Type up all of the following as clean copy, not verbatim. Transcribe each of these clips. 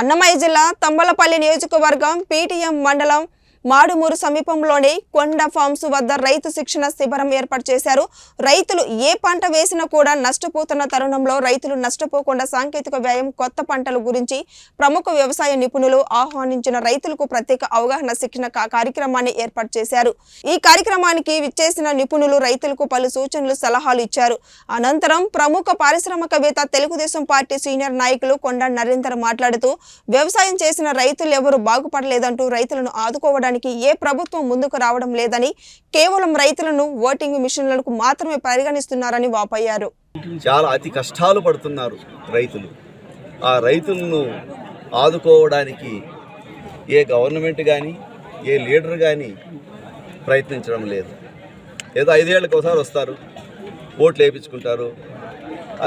అన్నమయ్య జిల్లా తంబలపల్లి నియోజకవర్గం పీటీఎం మండలం మాడుమూరు సమీపంలోని కొండ ఫార్మ్స్ వద్ద రైతు శిక్షణ శిబిరం ఏర్పాటు చేశారు. రైతులు ఏ పంట వేసినా కూడా నష్టపోతున్న తరుణంలో రైతులు నష్టపోకుండా సాంకేతిక వ్యయం, కొత్త పంటల గురించి ప్రముఖ వ్యవసాయ నిపుణులు ఆహ్వానించిన రైతులకు ప్రత్యేక అవగాహన శిక్షణ కార్యక్రమాన్ని ఏర్పాటు చేశారు. ఈ కార్యక్రమానికి విచ్చేసిన నిపుణులు రైతులకు పలు సూచనలు, సలహాలు ఇచ్చారు. అనంతరం ప్రముఖ పారిశ్రామికవేత్త, తెలుగుదేశం పార్టీ సీనియర్ నాయకులు కొండ నరేందర్ మాట్లాడుతూ వ్యవసాయం చేసిన రైతులు ఎవరు బాగుపడలేదంటూ రైతులను ఆదుకోవడానికి ఏ ప్రభుత్వం ముందుకు రావడం లేదని, కేవలం రైతులను ఓటింగ్ మిషన్లకు మాత్రమే పరిగణిస్తున్నారని వాపోయారు. చాలా అతి కష్టాలు పడుతున్నారు రైతులు. ఆ రైతులను ఆదుకోవడానికి ఏ గవర్నమెంట్ కానీ ఏ లీడర్ కానీ ప్రయత్నించడం లేదు. ఏదో 5 ఏళ్ళకి ఒకసారి వస్తారు, ఓట్లు వేయించుకుంటారు.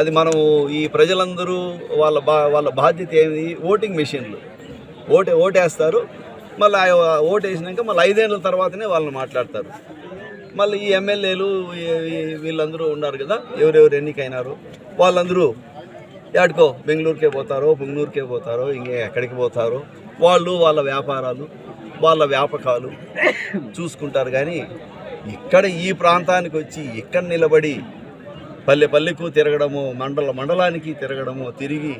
అది మనము ఈ ప్రజలందరూ వాళ్ళ బాధ్యత ఏమి? ఓటింగ్ మిషన్లు. ఓటేస్తారు, మళ్ళీ ఓటు వేసినాక మళ్ళీ 5 ఏళ్ళ తర్వాతనే వాళ్ళని మాట్లాడతారు. మళ్ళీ ఈ ఎమ్మెల్యేలు వీళ్ళందరూ ఉన్నారు కదా, ఎవరెవరు ఎన్నికైనారు వాళ్ళందరూ ఎక్కడికో బెంగళూరుకే పోతారో, పుంగనూరుకే పోతారో, ఇంకే ఎక్కడికి పోతారో, వాళ్ళు వాళ్ళ వ్యాపారాలు, వాళ్ళ వ్యాపకాలు చూసుకుంటారు. కానీ ఇక్కడ ఈ ప్రాంతానికి వచ్చి ఇక్కడ నిలబడి పల్లెకు తిరగడము, మండలానికి తిరగడము, తిరిగి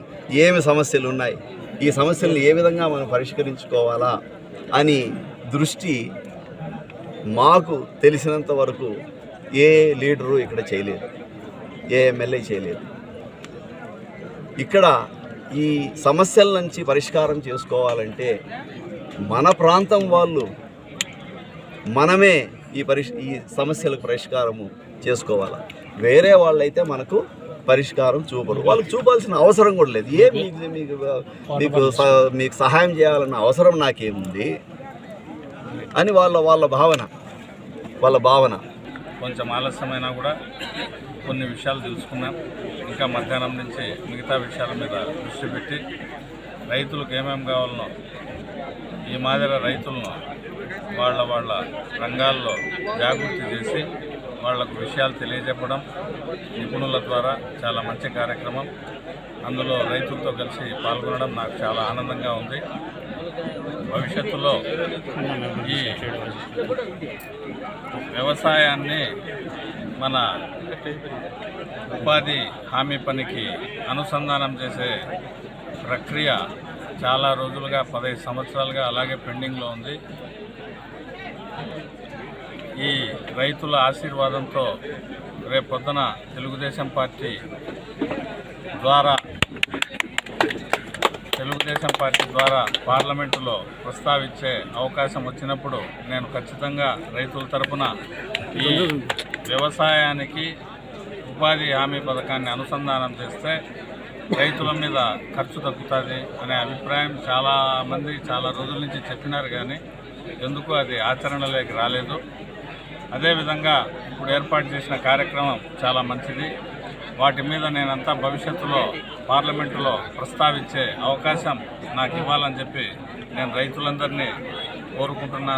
ఏమి సమస్యలు ఉన్నాయి, ఈ సమస్యలను ఏ విధంగా మనం పరిష్కరించుకోవాలా అని దృష్టి మాకు తెలిసినంత వరకు ఏ లీడరు ఇక్కడ చేయలేదు, ఏ ఎమ్మెల్యే చేయలేదు. ఇక్కడ ఈ సమస్యల నుంచి పరిష్కారం చేసుకోవాలంటే మన ప్రాంతం వాళ్ళు మనమే ఈ సమస్యలకు పరిష్కారము చేసుకోవాలి. వేరే వాళ్ళైతే మనకు పరిష్కారం చూపరు. వాళ్ళకి చూపాల్సిన అవసరం కూడా లేదు. మీకు సహాయం చేయాలన్న అవసరం నాకేముంది అని వాళ్ళ భావన. కొంచెం ఆలస్యమైనా కూడా కొన్ని విషయాలు తెలుసుకున్నాం. ఇంకా మధ్యాహ్నం నుంచి మిగతా విషయాల మీద దృష్టి పెట్టి రైతులకు ఏమేమి కావాలనో ఈ మాదిరి రైతులను వాళ్ళ రంగాల్లో జాగృతి చేసి వాళ్లకు విషయాలు తెలియజెప్పడం నిపుణుల ద్వారా చాలా మంచి కార్యక్రమం. అందులో రైతులతో కలిసి పాల్గొనడం నాకు చాలా ఆనందంగా ఉంది. భవిష్యత్తులో ఈ వ్యవసాయాన్ని మన ఉపాధి హామీ పనికి అనుసంధానం చేసే ప్రక్రియ చాలా రోజులుగా 15 సంవత్సరాలుగా అలాగే పెండింగ్లో ఉంది. ఈ రైతుల ఆశీర్వాదంతో రేపొద్దున తెలుగుదేశం పార్టీ ద్వారా పార్లమెంటులో ప్రస్తావించే అవకాశం వచ్చినప్పుడు నేను ఖచ్చితంగా రైతుల తరపున ఈ వ్యవసాయానికి ఉపాధి హామీ పథకాన్ని అనుసంధానం చేస్తే రైతుల మీద ఖర్చు తగ్గుతుంది అనే అభిప్రాయం చాలామంది చాలా రోజుల నుంచి చెప్పినారు. కానీ ఎందుకు అది ఆచరణలోకి రాలేదు. అదేవిధంగా ఇప్పుడు ఏర్పాటు చేసిన కార్యక్రమం చాలా మంచిది. వాటి మీద నేనంతా భవిష్యత్తులో పార్లమెంటులో ప్రస్తావించే అవకాశం నాకు ఇవ్వాలని చెప్పి నేను రైతులందరినీ కోరుకుంటున్నాను.